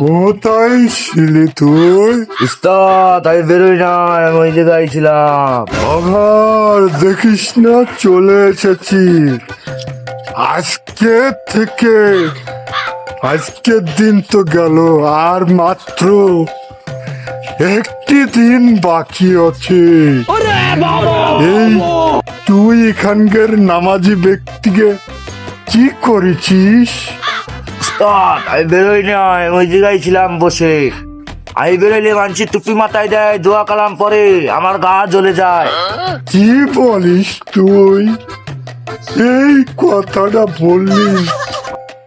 কোথায় ছিলি তুই? উস্তাদ আমি বেরোই না, আমি ওই জায়গায় ছিলাম। আবার দেখিস না চলে এসেছি। আজকের দিন তো গেল, আর মাত্র একটি দিন বাকি আছে। এই তুই এখানকার নামাজি ব্যক্তিকে কি করেছিস? উস্তাদ আমি বেরোই না, আমি ওই জায়গায় ছিলাম বসে। আমি বেরোইলে মানছি টুপি মাথায় দেয়, দোয়া কালাম পরে, আমার গা জ্বলে যায়। কি বলিস তুই? এই কথাটা বললি?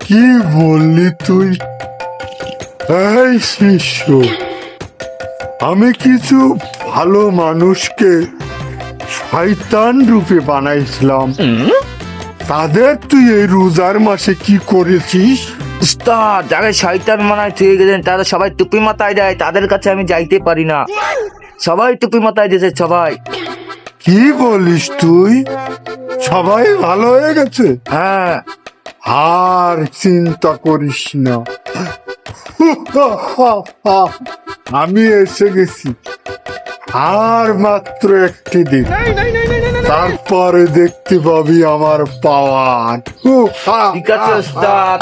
কি বললি তুই? এই শিষ্য, আমি কিছু ভালো মানুষকে শয়তান রূপে বানাইছিলাম, তাদের তুই এই রোজার মাসে কি করেছিস? উস্তাদ যাকে শয়তান মানায় থুয়ে গেছেন তারা সবাই টুপি মাথায় দেয়, তাদের কাছে আমি যাইতে পারি না। সবাই টুপি মাথায় দিয়েছে সবাই। কি বলিস তুই? সবাই ভালো হয়ে গেছে? হ্যাঁ। আর চিন্তা করিস না, আমি এসে গেছি। আর মাত্র একটি দিন, তারপরে দেখতে পাবি আমার পাওয়ার। ঠিক আছে উস্তাদ।